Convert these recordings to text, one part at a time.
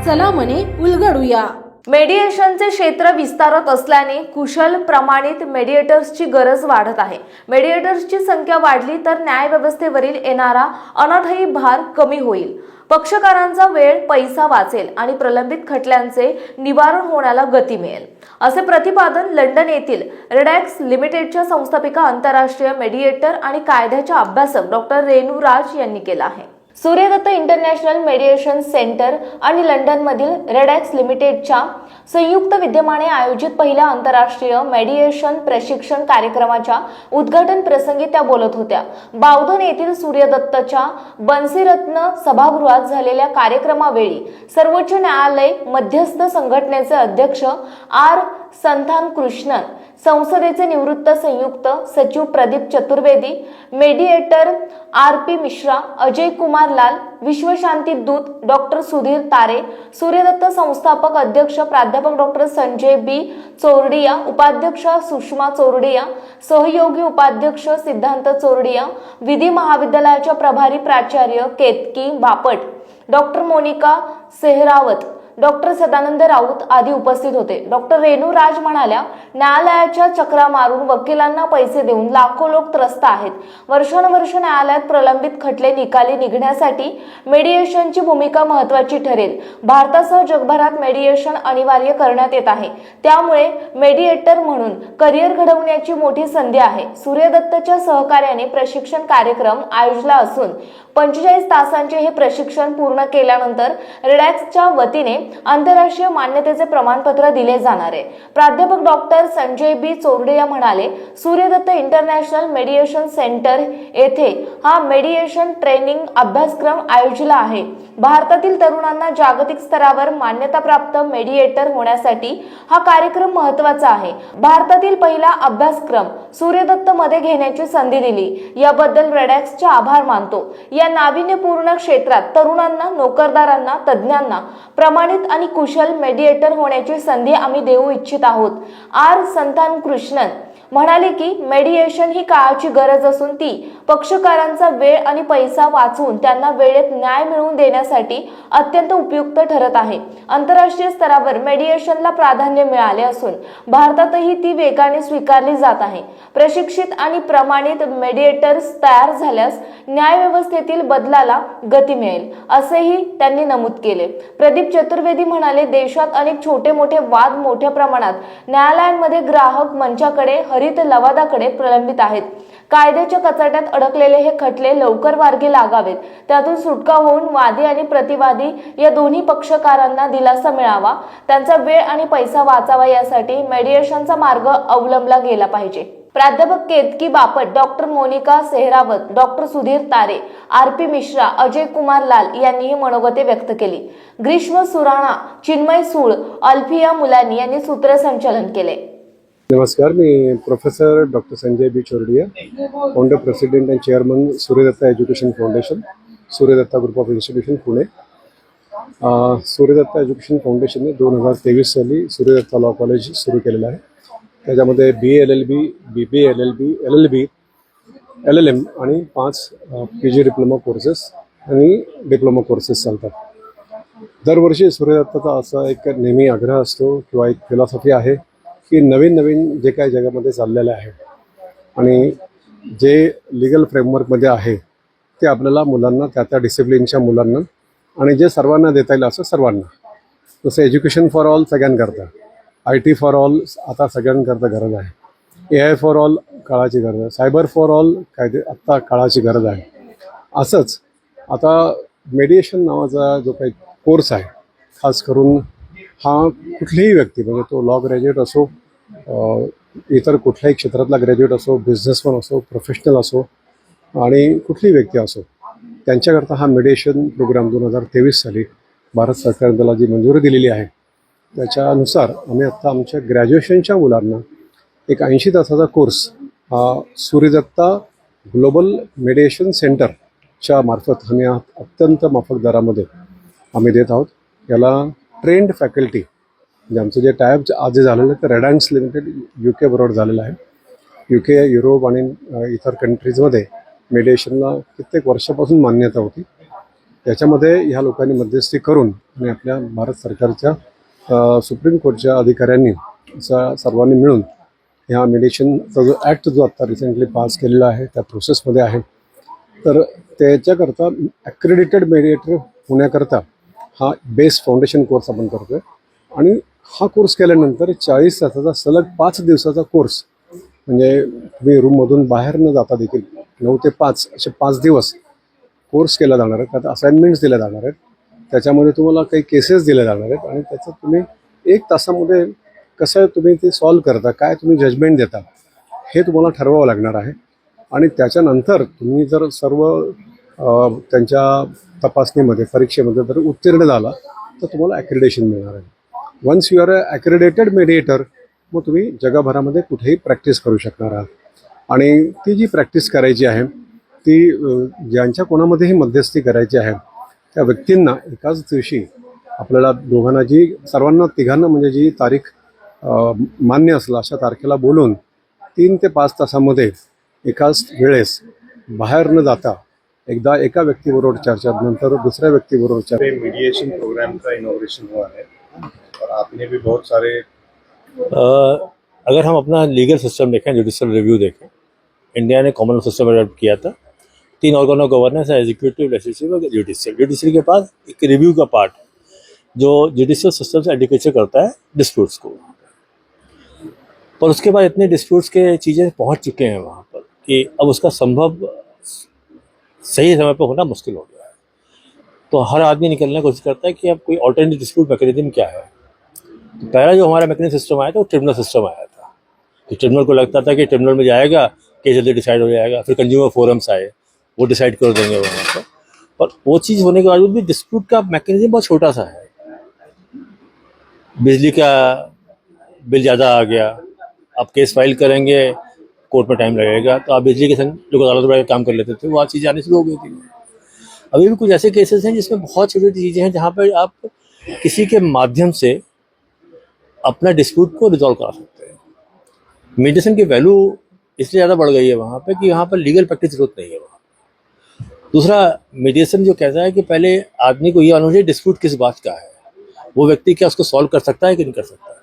चला म्हणे उलगडूया। मेडिएशनचे क्षेत्र विस्तारत असल्याने कुशल प्रमाणित मेडिएटर्सची गरज वाढत आहे। मेडिएटर्सची संख्या वाढली तर न्याय व्यवस्थेवरील येणारा अनाठायी भार कमी होईल, पक्षकारांचा वेळ पैसा वाचेल आणि प्रलंबित खटल्यांचे निवारण होण्याला गती मिळेल, असे प्रतिपादन लंडन येथील रेडॅक्स लिमिटेडच्या संस्थापिका, आंतरराष्ट्रीय मेडिएटर आणि कायद्याच्या अभ्यासक डॉक्टर रेणू राज यांनी केलं आहे। सूर्यदत्त इंटरनॅशनल मेडिएशन सेंटर आणि लंडनमधील रेडॅक्स लिमिटेडच्या संयुक्त विद्यमाने आयोजित पहिल्या आंतरराष्ट्रीय मेडिएशन प्रशिक्षण कार्यक्रमाच्या उद्घाटन प्रसंगी त्या बोलत होत्या। बावधन येथील सूर्यदत्तच्या बन्सीरत्न सभागृहात झालेल्या कार्यक्रमावेळी सर्वोच्च न्यायालय मध्यस्थ संघटनेचे अध्यक्ष आर संथानकृष्णन, संसदेचे निवृत्त संयुक्त सचिव प्रदीप चतुर्वेदी, मेडिएटर आर.पी. मिश्रा, अजय कुमार लाल, विश्वशांती दूत डॉक्टर सुधीर तारे, सूर्यदत्त संस्थापक अध्यक्ष प्राध्यापक डॉक्टर संजय बी. चोरडिया, उपाध्यक्षा सुषमा चोरडिया, सहयोगी उपाध्यक्ष सिद्धांत चोरडिया, विधी महाविद्यालयाच्या प्रभारी प्राचार्य केतकी बापट, डॉक्टर मोनिका सेहरावत, डॉक्टर सदानंद राऊत आदी उपस्थित होते। डॉक्टर रेणू राज म्हणाल्या, न्यायालयाच्या चक्रा मारून वकिलांना पैसे देऊन लाखो लोक त्रस्त आहेत। वर्षानुवर्ष न्यायालयात प्रलंबित खटले निकाली निघण्यासाठी मेडिएशनची भूमिका महत्त्वाची ठरेल। भारतासह जगभरात मेडिएशन अनिवार्य करण्यात येत आहे, त्यामुळे मेडिएटर म्हणून करिअर घडवण्याची मोठी संधी आहे। सूर्यदत्तच्या सहकार्याने प्रशिक्षण कार्यक्रम आयोजला असून 45 तासांचे हे प्रशिक्षण पूर्ण केल्यानंतर रेडॅक्सच्या वतीने आंतरराष्ट्रीय मान्यतेचे प्रमाणपत्र दिले जाणार आहे। प्राध्यापक डॉक्टर संजय बी. चोरडिया म्हणाले, सूर्यदत्त इंटरनॅशनल मेडिएशन सेंटर येथे हा मेडिएशन ट्रेनिंग अभ्यासक्रम आयोजिला आहे। भारतातील तरुणांना जागतिक स्तरावर मान्यताप्राप्त मेडिएटर होण्यासाठी हा कार्यक्रम महत्त्वाचा आहे। भारतातील पहिला अभ्यासक्रम सूर्यदत्त मध्ये घेण्याची संधी दिली, याबद्दल रेडॅक्सचे आभार मानतो। या नाविन्यपूर्ण क्षेत्रात तरुणांना, नोकरदारांना, तज्ञांना प्रमाणित आणि कुशल मेडिएटर होण्याची संधी आम्ही देऊ इच्छित आहोत। आर. संथानकृष्णन म्हणाले की मेडिएशन ही काळाची गरज असून ती पक्षकारांचा वेळ आणि पैसा वाचवून त्यांना वेळेत न्याय मिळवून देण्यासाठी अत्यंत उपयुक्त ठरत आहे। आंतरराष्ट्रीय स्तरावर मेडिएशनला प्राधान्य मिळाले असून भारतातही ती वेगाने स्वीकारली जात आहे। प्रशिक्षित आणि प्रमाणित मेडिएटर्स तयार झाल्यास न्याय व्यवस्थेतील बदलाला गती मिळेल, असेही त्यांनी नमूद केले। प्रदीप चतुर्वेदी म्हणाले, देशात अनेक छोटे मोठे वाद मोठ्या प्रमाणात न्यायालयांमध्ये ग्राहक मंचाकडे, हरित लवादाकडे प्रलंबित आहेत। कायद्याच्या कचाट्यात अडकलेले हे खटले लवकर मार्गी लागावेत, त्यातून सुटका होऊन वादी आणि प्रतिवादी या दोन्ही पक्षकारांना दिलासा मिळावा, त्यांचा वेळ आणि पैसा वाचावा, यासाठी मेडिएशनचा मार्ग अवलंबला गेला पाहिजे। प्राध्यापक केतकी बापट, डॉक्टर मोनिका सेहरावत, डॉक्टर सुधीर तारे, आर.पी. मिश्रा, अजय कुमार लाल यांनीही मनोगते व्यक्त केली। ग्रीष्म सुराणा, चिन्मय सूळ, अल्फिया मुलानी यांनी सूत्रसंचालन केले। नमस्कार, मी professor doctor Sanjay B. Chordia, founder, president and chairman Suryadatta education foundation, Suryadatta group of institution, Pune. Suryadatta education फाउंडेशनने 2023 साली सूर्यदत्ता लॉ कॉलेज सुरू केलेलं आहे। त्याच्यामध्ये BA LLB, BBA LLB, LLB, LLM आणि 5 PG डिप्लोमा कोर्सेस आणि डिप्लोमा कोर्सेस चालतात। दरवर्षी सूर्यदत्ताचा असा एक नेहमी आग्रह असतो किंवा एक फिलॉसॉफी आहे की नवीन नवीन जे काही जगामध्ये चाललेलं आहे आणि जे लिगल फ्रेमवर्कमध्ये आहे ते आपल्याला मुलांना, त्या डिसिप्लिनच्या मुलांना आणि जे सर्वांना देता येईल असं सर्वांना, जसं एज्युकेशन फॉर ऑल सगळ्यांकरता, IT फॉर ऑल आता सगळ्यांकरता गरज आहे, AI फॉर ऑल काळाची गरज आहे, सायबर फॉर ऑल कायदे आत्ता काळाची गरज आहे। असंच आता मेडिएशन नावाचा जो काही कोर्स आहे, खास करून हा कुठलीही व्यक्ती, म्हणजे तो लॉ ग्रॅज्युएट असो, इतर कुठल्याही क्षेत्रातला ग्रॅज्युएट असो, बिझनेसमन असो, प्रोफेशनल असो आणि कुठलीही व्यक्ती असो, त्यांच्याकरता हा मेडिएशन प्रोग्राम 2023 साली भारत सरकारने त्याला जी मंजुरी दिलेली आहे त्याच्यानुसार आम्ही आत्ता आमच्या ग्रॅज्युएशनच्या मुलांना एक 80 तासाचा कोर्स हा सूर्यदत्ता ग्लोबल मेडिएशन सेंटरच्या मार्फत आम्ही अत्यंत माफक दरामध्ये आम्ही देत आहोत। याला ट्रेंड फॅकल्टी, म्हणजे आमचं जे टायअप आज जे झालेलं आहे ते रेडॅक्स लिमिटेड UK बरोबर झालेलं आहे। UK, युरोप आणि इतर कंट्रीजमध्ये मेडिएशनला कित्येक वर्षापासून मान्यता होती। याच्यामध्ये ह्या लोकांनी मध्यस्थी करून आणि आपल्या भारत सरकारच्या सुप्रीम कोर्टच्या अधिकाऱ्यांनी सर्वांनी मिळून ह्या मेडिएशनचा जो ॲक्ट जो आत्ता रिसेंटली पास केलेला आहे त्या प्रोसेसमध्ये आहे. तर त्याच्याकरता ॲक्रेडिटेड मेडिएटर होण्याकरता हा बेस फाउंडेशन कोर्स आपण करतो आहे. आणि हा कोर्स केल्यानंतर 40 तासाचा सलग 5 दिवसाचा कोर्स, म्हणजे तुम्ही रूममधून बाहेर न जाता देखील 9 ते 5 असे 5 दिवस कोर्स केला जाणार आहे. त्यात असाइनमेंट्स दिल्या जाणार आहेत, त्याच्यामध्ये तुम्हाला काही केसेस दिल्या जाणार आहेत आणि त्याचं तुम्ही 1 तासामध्ये कसं तुम्ही ते सॉल्व करता, काय तुम्ही जजमेंट देता, हे तुम्हाला ठरवावं लागणार आहे. आणि त्याच्यानंतर तुम्ही जर सर्व त्यांच्या तपासणीमध्ये परीक्षेमध्ये जर उत्तीर्ण झाला तर तुम्हाला ॲक्रेडिटेशन मिळणार आहे. Once you are a accredited mediator, मग तुम्ही जगभरामध्ये कुठेही प्रॅक्टिस करू शकणार आहात. आणि ती जी प्रॅक्टिस करायची आहे ती ज्यांच्या कोणामध्येही मध्यस्थी करायची आहे त्या व्यक्तींना एकाच दिवशी आपल्याला दोघांना सर्वांना तिघांना म्हणजे जी तारीख मान्य असलं अशा तारखेला बोलून 3 ते 5 तासामध्ये एकाच वेळेस बाहेर न जाता एकदा एका व्यक्तीबरोबर चर्चा, नंतर दुसऱ्या व्यक्तीबरोबर चर्चा. मीडिएशन प्रोग्राम का इनोग्रेशन हुआ है और आपने भी बहुत सारे अगर हम अपना लीगल सिस्टम देखें, जुडिशल रिव्यू देखें, इंडिया ने कॉमन सिस्टम अडॉप्ट किया था. 3 ऑर्गन ऑफ गवर्नेंस है, एग्जीक्यूटिव, लेजिस्लेटिव और जुडिशियल. जुडिशियल के पास एक रिव्यू का पार्ट जो जुडिशियल सिस्टम से एडुकेशन करता है डिस्प्यूट्स को. पर उसके बाद इतने डिस्प्यूट्स के चीज़ें पहुंच चुके हैं वहाँ पर कि अब उसका संभव सही समय पर होना मुश्किल हो गया है. तो हर आदमी निकलने की कोशिश करता है कि अब कोई ऑल्टरनेटिव डिस्प्यूट मैकेनिज्म क्या है. तो पहला जो हमारा मैकेनिज्म सिस्टम आया था वो ट्रिब्यूनल सिस्टम आया था कि ट्रिब्यूनल को लगता था कि ट्रिब्यूनल में जाएगा, केस जल्दी डिसाइड हो जाएगा. फिर कंज्यूमर फोरम्स आए, वो डिसाइड कर देंगे वहाँ पर. पर वो चीज़ होने के बावजूद भी डिस्प्यूट का मैकेनिज्म बहुत छोटा सा है. बिजली का बिल ज़्यादा आ गया, आप केस फाइल करेंगे, कोर्ट में टाइम लगेगा, तो आप बिजली के संग लोग अदालत में काम कर लेते थे, वो चीज़ आनी शुरू हो गई थी. अभी भी कुछ ऐसे केसेस हैं जिसमें बहुत छोटी छोटी चीज़ें हैं जहाँ पर आप किसी के माध्यम से अपना डिस्प्यूट को रिजॉल्व करा सकते हैं. मीडिएशन की वैल्यू इसलिए ज़्यादा बढ़ गई है वहाँ पे कि वहाँ पर लीगल प्रैक्टिस जरूरत नहीं है वहाँ. दूसरा, मीडिएशन जो कहता है कि पहले आदमी को ये मालूम चाहिए डिस्प्यूट किस बात का है, वो व्यक्ति क्या उसको सॉल्व कर सकता है कि नहीं कर सकता है.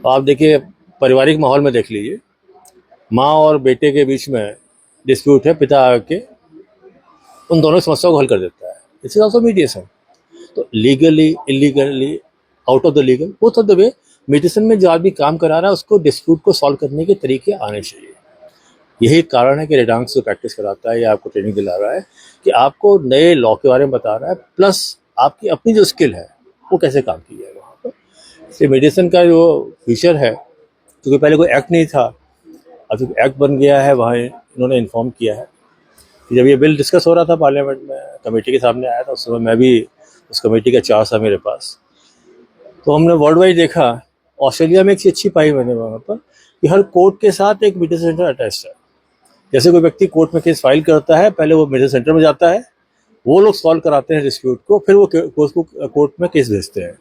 तो आप देखिए, पारिवारिक माहौल में देख लीजिए, माँ और बेटे के बीच में डिस्प्यूट है, पिता आके उन दोनों समस्याओं को हल कर देता है. This is also mediation. तो legally, illegally, out of the legal, both of the way mediation में जो आदमी काम करा रहा है उसको डिस्प्यूट को सॉल्व करने के तरीके आने चाहिए. यही कारण है कि रेडांक्स जो प्रैक्टिस कराता है या आपको ट्रेनिंग दिला रहा है कि आपको नए लॉ के बारे में बता रहा है, प्लस आपकी अपनी जो स्किल है वो कैसे काम की जाए वहाँ पर. इसलिए मीडिएशन का जो फीचर है, क्योंकि पहले कोई एक्ट नहीं था, अब जब एक्ट बन गया है वहाँ इन्होंने इन्फॉर्म किया है कि जब ये बिल डिस्कस हो रहा था पार्लियामेंट में, कमेटी के सामने आया था, उस समय मैं भी उस कमेटी का चार्ज था मेरे पास. तो हमने वर्ल्ड वाइड देखा, ऑस्ट्रेलिया में एक चीज़ अच्छी पाई मैंने वहाँ पर कि हर कोर्ट के साथ एक मीडिएशन सेंटर अटैच्ड है. जैसे कोई व्यक्ति कोर्ट में केस फाइल करता है, पहले वो मीडिएशन सेंटर में जाता है, वो लोग सॉल्व कराते हैं डिस्प्यूट को, फिर वो कोर्ट में केस भेजते हैं.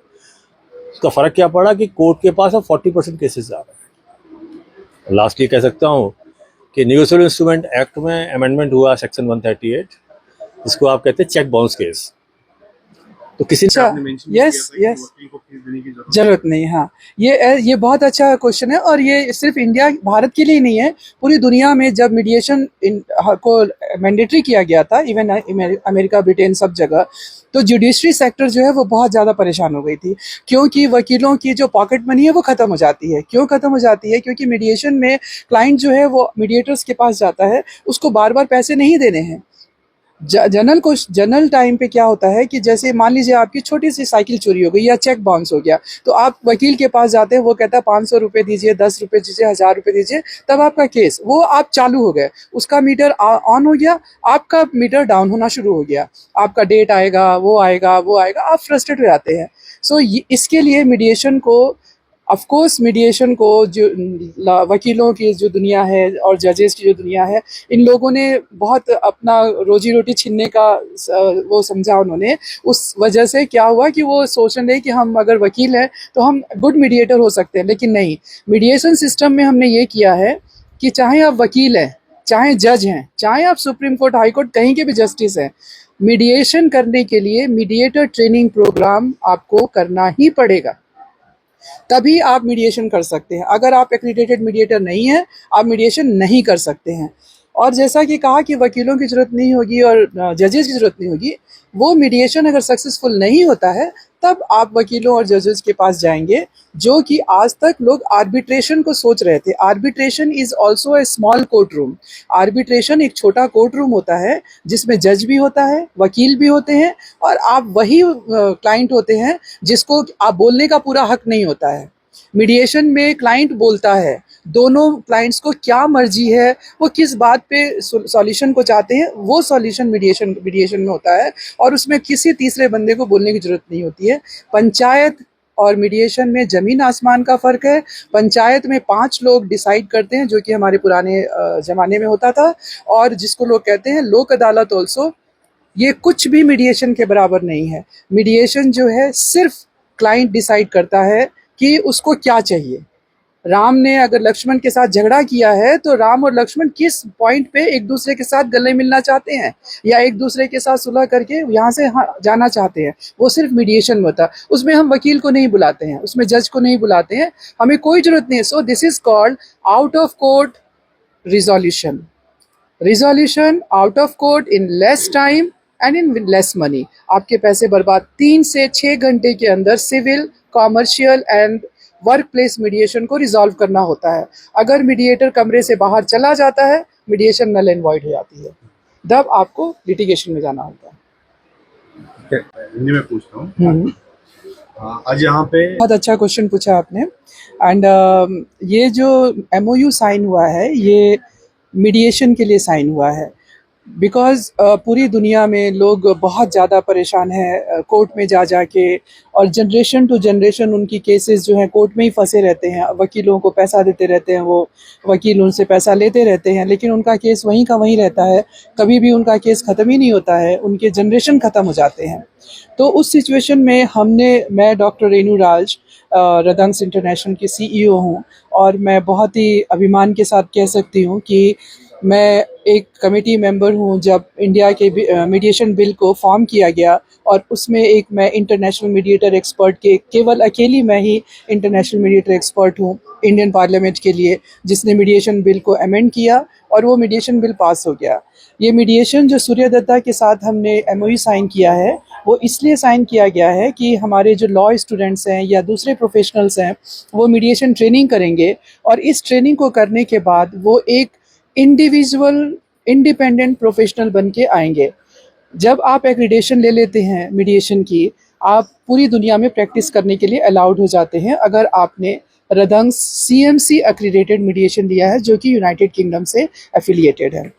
उसका फ़र्क क्या पड़ा कि कोर्ट के पास अब 40% केसेस आ रहे हैं. लास्टली कह सकता हूँ कि निगोशिएबल इंस्ट्रूमेंट एक्ट में अमेंडमेंट हुआ सेक्शन 138, जिसको आप कहते हैं चेक बाउंस केस. तो किसी यस जरूरत नहीं. हाँ, ये बहुत अच्छा क्वेश्चन है और ये सिर्फ इंडिया भारत के लिए नहीं है, पूरी दुनिया में जब मीडिएशन को मैंडेटरी किया गया था, इवन अमेरिका, ब्रिटेन, सब जगह, तो जुडिशरी सेक्टर जो है वो बहुत ज़्यादा परेशान हो गई थी, क्योंकि वकीलों की जो पॉकेट मनी है वो ख़त्म हो जाती है. क्यों ख़त्म हो जाती है? क्योंकि मीडिएशन में क्लाइंट जो है वो मीडिएटर्स के पास जाता है, उसको बार बार पैसे नहीं देने हैं. जनरल टाइम पे क्या होता है कि जैसे मान लीजिए आपकी छोटी सी साइकिल चोरी हो गई या चेक बाउंस हो गया, तो आप वकील के पास जाते हैं, वो कहता है 500 रुपये दीजिए, 10 रुपये दीजिए, 1000 रुपये दीजिए, तब आपका केस, वो आप चालू हो गए, उसका मीटर ऑन हो गया, आपका मीटर डाउन होना शुरू हो गया, आपका डेट आएगा, वो आएगा, वो आएगा, आप फ्रस्ट्रेट हो जाते हैं. सो इसके लिए मीडिएशन को, ऑफ कोर्स मीडिएशन को जो वकीलों की जो दुनिया है और जजेस की जो दुनिया है, इन लोगों ने बहुत अपना रोजी रोटी छीनने का वो समझा उन्होंने. उस वजह से क्या हुआ कि वो सोच रहे कि हम अगर वकील हैं तो हम गुड मीडिएटर हो सकते हैं, लेकिन नहीं. मीडिएशन सिस्टम में हमने ये किया है कि चाहे आप वकील हैं, चाहे जज हैं, चाहे आप सुप्रीम कोर्ट, हाई कोर्ट, कहीं के भी जस्टिस हैं, मीडिएशन करने के लिए मीडिएटर ट्रेनिंग प्रोग्राम आपको करना ही पड़ेगा, तभी आप मीडिएशन कर सकते हैं। अगर आप एक्रीडेटेड मीडिएटर नहीं हैं, आप मीडिएशन नहीं कर सकते हैं। और जैसा कि कहा कि वकीलों की ज़रूरत नहीं होगी और जजेस की ज़रूरत नहीं होगी, वो मीडिएशन अगर सक्सेसफुल नहीं होता है तब आप वकीलों और जजेस के पास जाएंगे, जो कि आज तक लोग आर्बिट्रेशन को सोच रहे थे। Arbitration is also a small court room. Arbitration एक छोटा कोर्ट रूम होता है जिसमें जज भी होता है, वकील भी होते हैं, और आप वही क्लाइंट होते हैं जिसको आप बोलने का पूरा हक नहीं होता है। मीडिएशन में क्लाइंट बोलता है, दोनों क्लाइंट्स को क्या मर्जी है, वो किस बात पे सॉल्यूशन को चाहते हैं, वो सॉल्यूशन मीडिएशन में होता है, और उसमें किसी तीसरे बंदे को बोलने की जरूरत नहीं होती है। पंचायत और मीडिएशन में ज़मीन आसमान का फ़र्क है। पंचायत में 5 लोग डिसाइड करते हैं, जो कि हमारे पुराने ज़माने में होता था, और जिसको लोग कहते हैं लोक अदालत ऑल्सो। ये कुछ भी मीडिएशन के बराबर नहीं है। मीडिएशन जो है सिर्फ क्लाइंट डिसाइड करता है कि उसको क्या चाहिए। राम ने अगर लक्ष्मण के साथ झगड़ा किया है तो राम और लक्ष्मण किस पॉइंट पे एक दूसरे के साथ गले मिलना चाहते हैं या एक दूसरे के साथ सुलह करके यहाँ से जाना चाहते हैं, वो सिर्फ मीडिएशन में होता है। उसमें हम वकील को नहीं बुलाते हैं, उसमें जज को नहीं बुलाते हैं, हमें कोई जरूरत नहीं है। So this is called out of court resolution. Resolution out of court in less time and in less money. आपके पैसे बर्बाद। 3 से 6 घंटे के अंदर civil, commercial and workplace mediation को रिजॉल्व करना होता है। अगर मीडिएटर कमरे से बाहर चला जाता है, मीडिएशन नल एंड वॉइड हो जाती है, तब आपको लिटिगेशन में जाना होता है। हिंदी में पूछता हूँ। आज यहाँ पे बहुत अच्छा क्वेश्चन पूछा आपने। एंड ये जो MOU साइन हुआ है, ये मीडिएशन के लिए साइन हुआ है। बिकॉज़ पूरी दुनिया में लोग बहुत ज़्यादा परेशान हैं कोर्ट में जा के, और जनरेशन टू जनरेशन उनकी केसेस जो हैं कोर्ट में ही फंसे रहते हैं। वकीलों को पैसा देते रहते हैं, वो वकील उनसे पैसा लेते रहते हैं, लेकिन उनका केस वहीं का वहीं रहता है, कभी भी उनका केस ख़त्म ही नहीं होता है, उनके जनरेशन ख़त्म हो जाते हैं। तो उस सिचुएशन में मैं डॉक्टर रेणु राज रदंग्स इंटरनेशनल की CEO हूँ, और मैं बहुत ही अभिमान के साथ कह सकती हूँ कि मैं एक कमेटी मेंबर हूँ जब इंडिया के मीडिएशन बिल को फॉर्म किया गया, और उसमें एक मैं इंटरनेशनल मीडिएटर एक्सपर्ट के केवल अकेली मैं ही इंटरनेशनल मीडिएटर एक्सपर्ट हूँ इंडियन पार्लियामेंट के लिए, जिसने मीडिएशन बिल को अमेंड किया और वो मीडिएशन बिल पास हो गया। ये मीडिएशन जो सूर्य दत्ता के साथ हमने MOU साइन किया है, वो इसलिए साइन किया गया है कि हमारे जो लॉ स्टूडेंट्स हैं या दूसरे प्रोफेशनल्स हैं, वो मीडिएशन ट्रेनिंग करेंगे, और इस ट्रेनिंग को करने के बाद वो एक इंडिविजुअल इंडिपेंडेंट प्रोफेशनल बन के आएंगे। जब आप एक्रीडेशन ले लेते हैं मीडिएशन की, आप पूरी दुनिया में प्रैक्टिस करने के लिए अलाउड हो जाते हैं, अगर आपने रदंग्स CMC एक्रीडेटेड मीडिएशन लिया है, जो कि यूनाइटेड किंगडम से एफिलिएटेड है।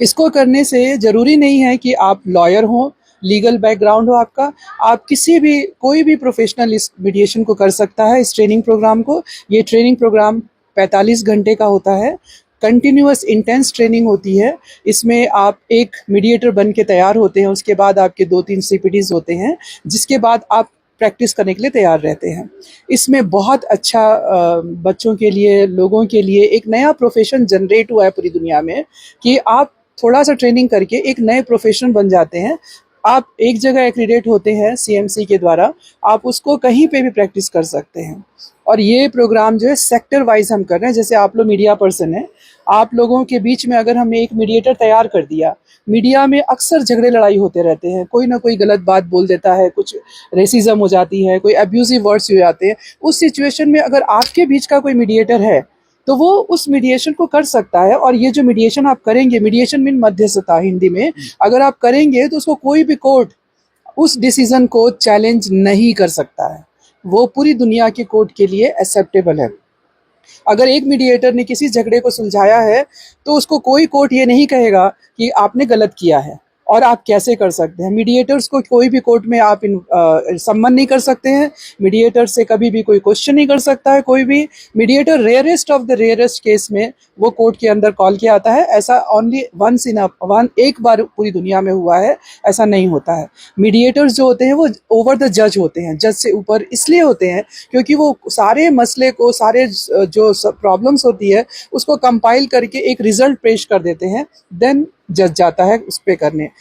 इसको करने से ज़रूरी नहीं है कि आप लॉयर हों, लीगल बैकग्राउंड हो आपका, आप कोई भी प्रोफेशनल इस मीडिएशन को कर सकता है, इस ट्रेनिंग प्रोग्राम को। ये ट्रेनिंग प्रोग्राम 45 घंटे का होता है, कंटिन्यूअस इंटेंस ट्रेनिंग होती है। इसमें आप एक मीडिएटर बन के तैयार होते हैं, उसके बाद आपके 2-3 CPTs होते हैं, जिसके बाद आप प्रैक्टिस करने के लिए तैयार रहते हैं। इसमें बहुत अच्छा बच्चों के लिए, लोगों के लिए एक नया प्रोफेशन जनरेट हुआ है पूरी दुनिया में, कि आप थोड़ा सा ट्रेनिंग करके एक नए प्रोफेशन बन जाते हैं। आप एक जगह एक्रीडेट होते हैं CMC के द्वारा, आप उसको कहीं पे भी प्रैक्टिस कर सकते हैं। और ये प्रोग्राम जो है सेक्टर वाइज हम कर रहे हैं। जैसे आप लोग मीडिया पर्सन हैं, आप लोगों के बीच में अगर हमने एक मीडिएटर तैयार कर दिया, मीडिया में अक्सर झगड़े लड़ाई होते रहते हैं, कोई ना कोई गलत बात बोल देता है, कुछ रेसिज्म हो जाती है, कोई अब्यूजिव वर्ड्स हो जाते हैं। उस सिचुएशन में अगर आपके बीच का कोई मीडिएटर है तो वो उस मीडिएशन को कर सकता है। और ये जो मीडिएशन आप करेंगे, मीडिएशन मीन मध्यस्थता हिंदी में, अगर आप करेंगे तो उसको कोई भी कोर्ट उस डिसीजन को चैलेंज नहीं कर सकता है, वो पूरी दुनिया के कोर्ट के लिए एक्सेप्टेबल है। अगर एक मीडिएटर ने किसी झगड़े को सुलझाया है तो उसको कोई कोर्ट ये नहीं कहेगा कि आपने गलत किया है, और आप कैसे कर सकते हैं। मीडिएटर्स को कोई भी कोर्ट में आप सम्मन नहीं कर सकते हैं, मीडिएटर से कभी भी कोई क्वेश्चन नहीं कर सकता है कोई भी। Mediator rarest of the rarest case में वो कोर्ट के अंदर कॉल किया आता है। ऐसा ओनली वंस इन एक बार पूरी दुनिया में हुआ है, ऐसा नहीं होता है। मीडिएटर्स जो होते हैं वो ओवर द जज होते हैं, जज से ऊपर इसलिए होते हैं क्योंकि वो सारे मसले को, सारे जो प्रॉब्लम्स होती है उसको कंपाइल करके एक रिजल्ट पेश कर देते हैं, देन जज जाता है उस पे करने।